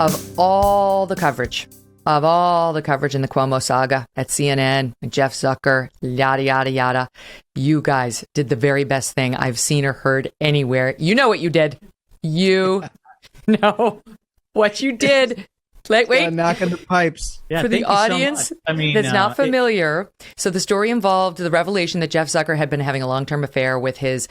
of all the coverage in the Cuomo saga at CNN, and Jeff Zucker, yada, yada, yada, you guys did the very best thing I've seen or heard anywhere. You know what you did. You know what you did. Wait. Knocking the pipes. For the audience that's not familiar, so the story involved the revelation that Jeff Zucker had been having a long-term affair with his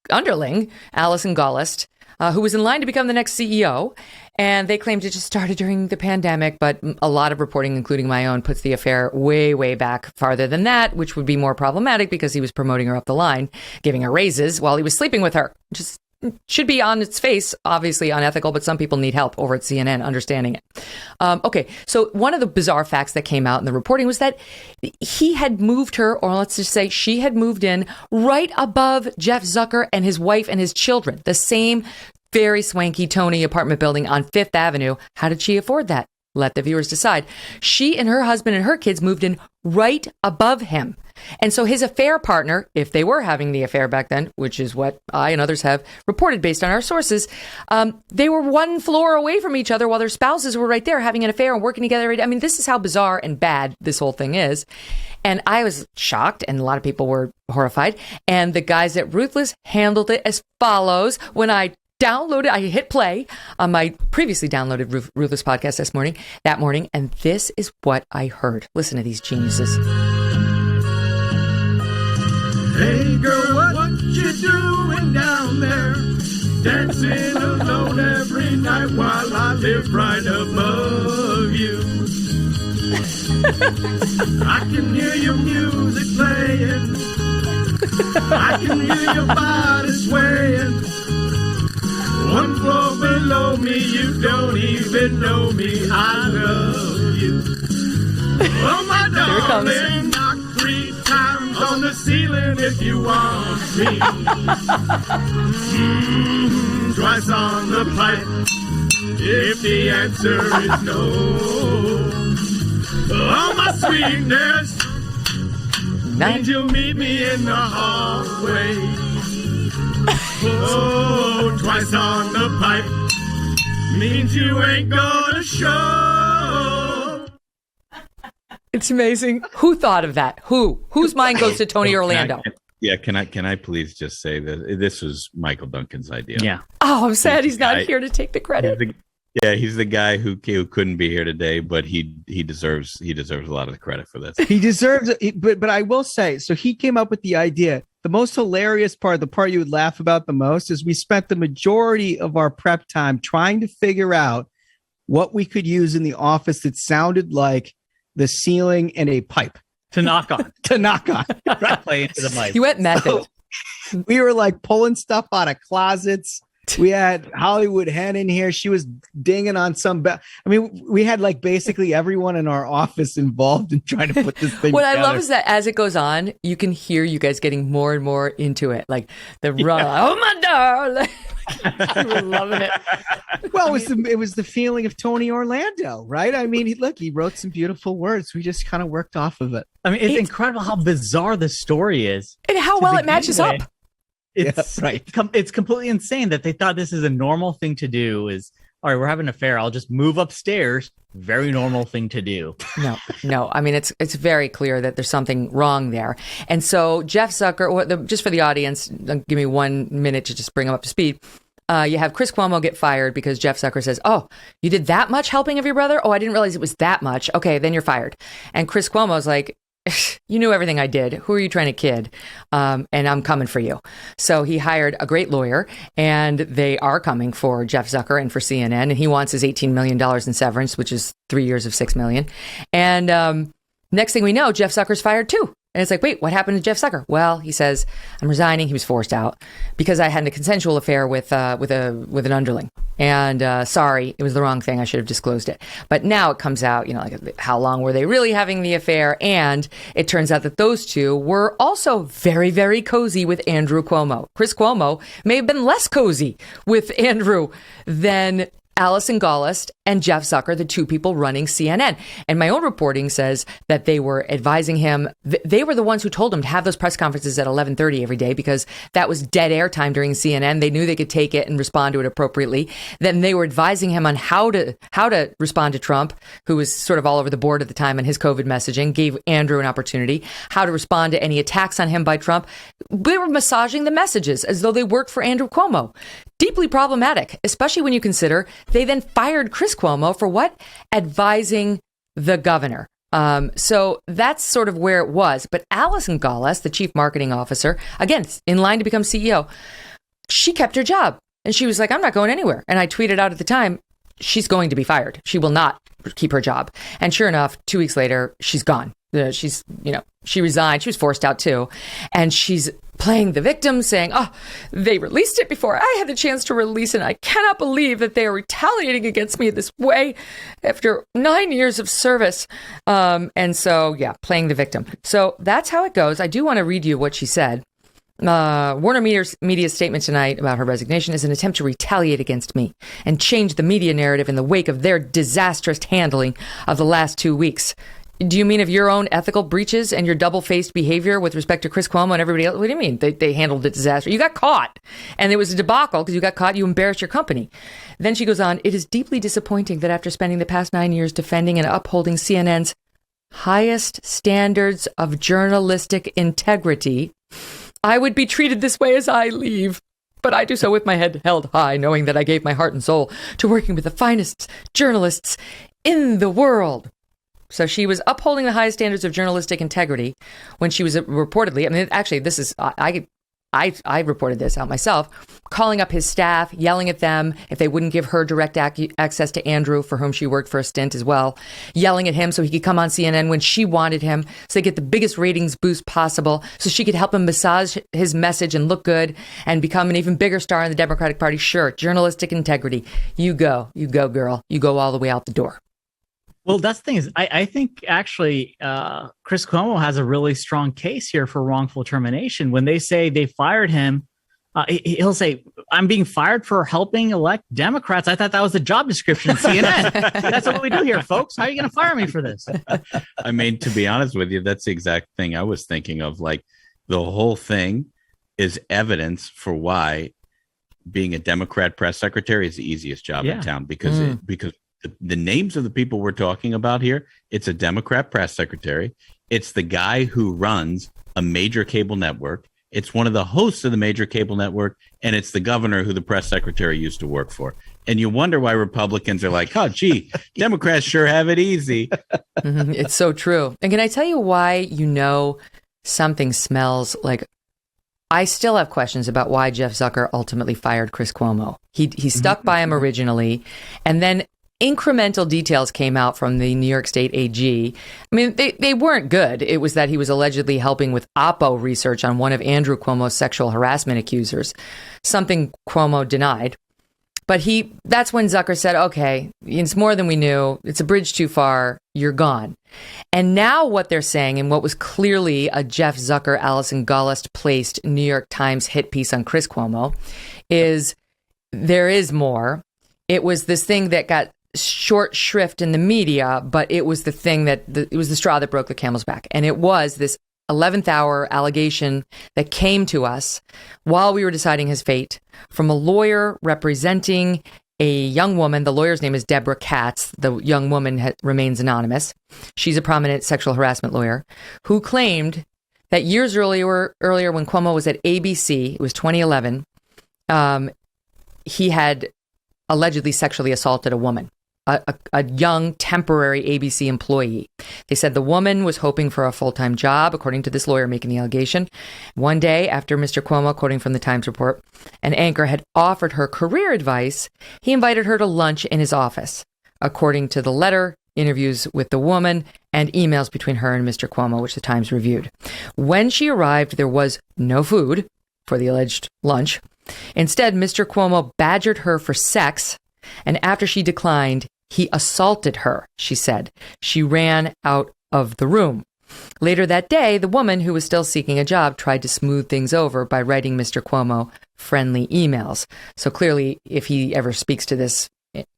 underling, Allison Gollust, who was in line to become the next CEO. And they claimed it just started during the pandemic, but a lot of reporting, including my own, puts the affair way, way back farther than that, which would be more problematic because he was promoting her up the line, giving her raises while he was sleeping with her. Just should be on its face, obviously unethical, but some people need help over at CNN understanding it. Okay, so one of the bizarre facts that came out in the reporting was that he had moved her, or let's just say she had moved in right above Jeff Zucker and his wife and his children, the same very swanky Tony apartment building on Fifth Avenue. How did she afford that? Let the viewers decide. She and her husband and her kids moved in right above him. And so his affair partner, if they were having the affair back then, which is what I and others have reported based on our sources, they were one floor away from each other while their spouses were right there having an affair and working together. I mean, this is how bizarre and bad this whole thing is. And I was shocked, and a lot of people were horrified. And the guys at Ruthless handled it as follows. When I hit play on my previously downloaded Ruthless podcast that morning, and this is what I heard. Listen to these geniuses. Hey girl, what you doing down there? Dancing alone every night while I live right above you. I can hear your music playing. I can hear your body swaying. One floor below me, you don't even know me. I love you. Oh, my darling, knock 3 times on the ceiling if you want me. Twice on the pipe if the answer is no. Oh, my sweetness means you'll meet me in the hallway. Oh, twice on the pipe means you ain't gonna show. It's amazing. Who thought of that? Whose mind goes to Tony Orlando? Can I please just say that this was Michael Duncan's idea? Yeah. Oh, I'm sad he's not here to take the credit. He's the guy who couldn't be here today, but he deserves a lot of the credit for this. He deserves it, but I will say, so he came up with the idea. The most hilarious part, the part you would laugh about the most, is we spent the majority of our prep time trying to figure out what we could use in the office that sounded like the ceiling and a pipe to knock on. Right? Play into the mic. You went method. So we were like pulling stuff out of closets. We had Hollywood Hen in here. She was dinging on some. We had like basically everyone in our office involved in trying to put this thing What together. I love is that as it goes on, you can hear you guys getting more and more into it. Like the run. Oh, my darling. I was loving it. Well, it was the feeling of Tony Orlando, right? I mean, he wrote some beautiful words. We just kind of worked off of it. I mean, it's incredible how bizarre this story is. And how well it matches up. It's right. It's completely insane that they thought this is a normal thing to do. Is all right, we're having an affair. I'll just move upstairs. Very normal thing to do. No. I mean, it's very clear that there's something wrong there. And so Jeff Zucker, just for the audience, give me 1 minute to just bring him up to speed. You have Chris Cuomo get fired because Jeff Zucker says, "Oh, you did that much helping of your brother? Oh, I didn't realize it was that much. Okay, then you're fired." And Chris Cuomo's like, "You knew everything I did. Who are you trying to kid? And I'm coming for you." So he hired a great lawyer, and they are coming for Jeff Zucker and for CNN. And he wants his $18 million in severance, which is 3 years of $6 million. And next thing we know, Jeff Zucker's fired too. And it's like, wait, what happened to Jeff Zucker? Well, he says, "I'm resigning." He was forced out because I had a consensual affair with an underling. And sorry, it was the wrong thing. I should have disclosed it. But now it comes out, like how long were they really having the affair? And it turns out that those two were also very, very cozy with Andrew Cuomo. Chris Cuomo may have been less cozy with Andrew than Allison Gollust and Jeff Zucker, the two people running CNN. And my own reporting says that they were advising him. They were the ones who told him to have those press conferences at 11:30 every day because that was dead air time during CNN. They knew they could take it and respond to it appropriately. Then they were advising him on how to respond to Trump, who was sort of all over the board at the time on his COVID messaging, gave Andrew an opportunity, how to respond to any attacks on him by Trump. They were massaging the messages as though they worked for Andrew Cuomo. Deeply problematic, especially when you consider they then fired Chris Cuomo for what? Advising the governor. So that's sort of where it was. But Allison Gollust, the chief marketing officer, again, in line to become CEO, she kept her job. And she was like, I'm not going anywhere. And I tweeted out at the time, she's going to be fired. She will not keep her job. And sure enough, 2 weeks later, she's gone. She resigned. She was forced out too. And she's playing the victim, saying, oh, they released it before I had the chance to release it. I cannot believe that they are retaliating against me this way after 9 years of service. And so, yeah, playing the victim. So that's how it goes. I do want to read you what she said. Warner Media's statement tonight about her resignation is an attempt to retaliate against me and change the media narrative in the wake of their disastrous handling of the last 2 weeks. Do you mean of your own ethical breaches and your double-faced behavior with respect to Chris Cuomo and everybody else? What do you mean? They handled it disaster. You got caught. And it was a debacle because you got caught. You embarrassed your company. Then she goes on, it is deeply disappointing that after spending the past 9 years defending and upholding CNN's highest standards of journalistic integrity, I would be treated this way as I leave. But I do so with my head held high, knowing that I gave my heart and soul to working with the finest journalists in the world. So she was upholding the highest standards of journalistic integrity when she was reportedly, I mean, actually, this is, I reported this out myself, calling up his staff, yelling at them if they wouldn't give her direct access to Andrew, for whom she worked for a stint as well, yelling at him so he could come on CNN when she wanted him, so they get the biggest ratings boost possible, so she could help him massage his message and look good and become an even bigger star in the Democratic Party. Sure, journalistic integrity. You go, girl. You go all the way out the door. Well, that's the thing is, I think actually Chris Cuomo has a really strong case here for wrongful termination. When they say they fired him, he'll say, I'm being fired for helping elect Democrats. I thought that was the job description at CNN. That's what we do here, folks. How are you going to fire me for this? I mean, to be honest with you, that's the exact thing I was thinking of. Like, the whole thing is evidence for why being a Democrat press secretary is the easiest job in town, because the names of the people we're talking about here, it's a Democrat press secretary. It's the guy who runs a major cable network. It's one of the hosts of the major cable network. And it's the governor who the press secretary used to work for. And you wonder why Republicans are like, oh, gee, Democrats sure have it easy. It's so true. And can I tell you why something smells like? I still have questions about why Jeff Zucker ultimately fired Chris Cuomo. He stuck by him originally, and then incremental details came out from the New York State AG. I mean, they weren't good. It was that he was allegedly helping with Oppo research on one of Andrew Cuomo's sexual harassment accusers, something Cuomo denied. But that's when Zucker said, okay, it's more than we knew. It's a bridge too far. You're gone. And now what they're saying, and what was clearly a Jeff Zucker, Allison Gollust placed New York Times hit piece on Chris Cuomo, is there is more. It was this thing that got short shrift in the media, but it was the thing it was the straw that broke the camel's back. And it was this 11th hour allegation that came to us while we were deciding his fate from a lawyer representing a young woman. The lawyer's name is Deborah Katz. The young woman remains anonymous. She's a prominent sexual harassment lawyer who claimed that years earlier when Cuomo was at ABC, it was 2011, he had allegedly sexually assaulted a woman. A young temporary ABC employee. They said the woman was hoping for a full-time job, according to this lawyer making the allegation. One day after Mr. Cuomo, quoting from the Times report, an anchor had offered her career advice, he invited her to lunch in his office. According to the letter, interviews with the woman, and emails between her and Mr. Cuomo, which the Times reviewed. When she arrived, there was no food for the alleged lunch. Instead, Mr. Cuomo badgered her for sex, and after she declined, he assaulted her, she said. She ran out of the room. Later that day, the woman, who was still seeking a job, tried to smooth things over by writing Mr. Cuomo friendly emails. So clearly, if he ever speaks to this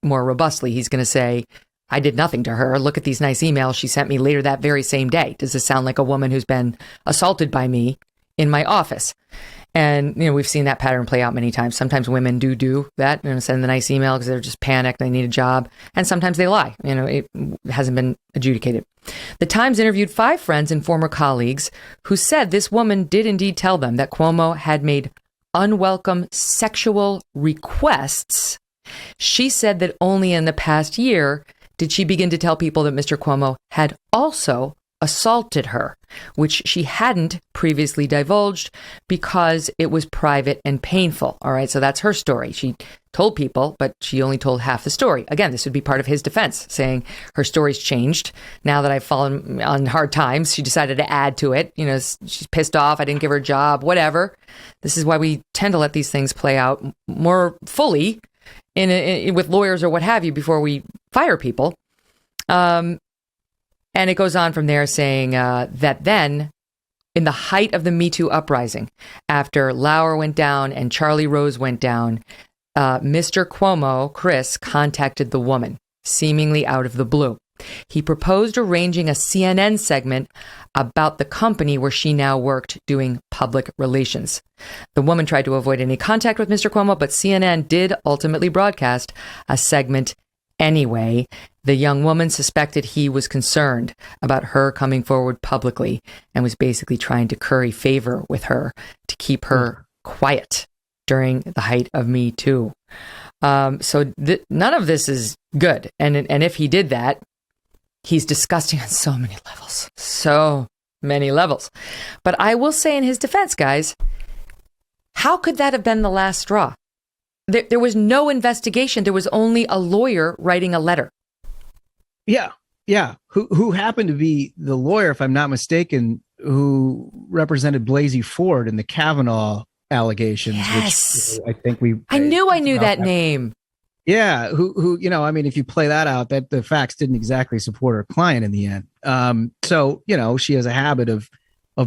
more robustly. He's going to say, I did nothing to her. Look at these nice emails she sent me later that very same day. Does this sound like a woman who's been assaulted by me in my office? And, we've seen that pattern play out many times. Sometimes women do that, send the nice email because they're just panicked, they need a job. And sometimes they lie. It hasn't been adjudicated. The Times interviewed 5 friends and former colleagues who said this woman did indeed tell them that Cuomo had made unwelcome sexual requests. She said that only in the past year did she begin to tell people that Mr. Cuomo had also assaulted her, which she hadn't previously divulged because it was private and painful. All right, so that's her story. She told people, but she only told half the story. Again, this would be part of his defense, saying her story's changed. Now that I've fallen on hard times, she decided to add to it. She's pissed off. I didn't give her a job, whatever. This is why we tend to let these things play out more fully with lawyers or what have you before we fire people. And it goes on from there saying that then, in the height of the Me Too uprising, after Lauer went down and Charlie Rose went down, Mr. Cuomo, Chris, contacted the woman, seemingly out of the blue. He proposed arranging a CNN segment about the company where she now worked doing public relations. The woman tried to avoid any contact with Mr. Cuomo, but CNN did ultimately broadcast a segment anyway. The young woman suspected he was concerned about her coming forward publicly and was basically trying to curry favor with her to keep her quiet during the height of Me Too. So none of this is good. And if he did that, he's disgusting on so many levels. So many levels. But I will say in his defense, guys, how could that have been the last straw? There was no investigation. There was only a lawyer writing a letter. Yeah. Who happened to be the lawyer, if I'm not mistaken, who represented Blasey Ford in the Kavanaugh allegations. Yes. Which I think I knew that name. Yeah. Who, if you play that out, that the facts didn't exactly support her client in the end. So, she has a habit of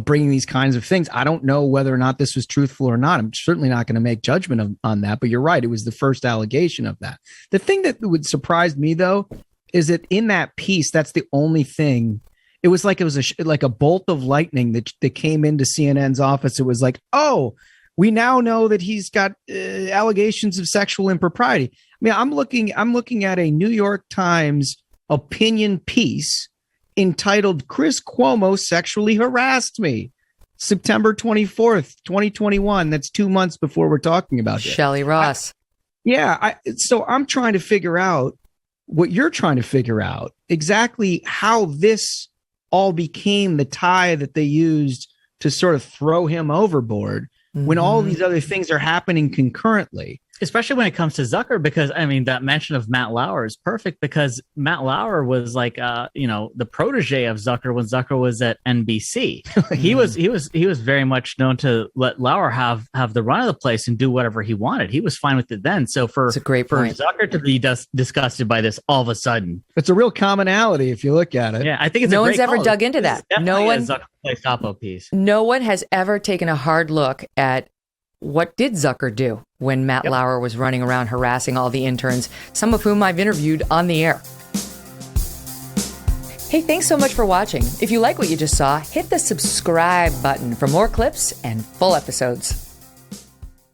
bringing these kinds of things. I don't know whether or not this was truthful or not. I'm certainly not going to make judgment on that, but you're right. It was the first allegation of that. The thing that would surprise me, though, is that in that piece, that's the only thing. It was like a bolt of lightning that came into CNN's office. It was like, oh, we now know that he's got allegations of sexual impropriety. I mean, I'm looking at a New York Times opinion piece entitled "Chris Cuomo Sexually Harassed Me," September 24th, 2021. That's 2 months before we're talking about this. Shelley Ross. So I'm trying to figure out what you're trying to figure out, exactly how this all became the tie that they used to sort of throw him overboard when all these other things are happening concurrently. Especially when it comes to Zucker, because that mention of Matt Lauer is perfect, because Matt Lauer was like, the protege of Zucker when Zucker was at NBC. He was very much known to let Lauer have the run of the place and do whatever he wanted. He was fine with it then. So for Zucker to be disgusted by this all of a sudden, it's a real commonality if you look at it. Yeah, I think it's no one's ever dug into that. No one Zucker piece. No one has ever taken a hard look at what did Zucker do when Matt Lauer was running around harassing all the interns, some of whom I've interviewed on the air. Hey, thanks so much for watching. If you like what you just saw, hit the subscribe button for more clips and full episodes.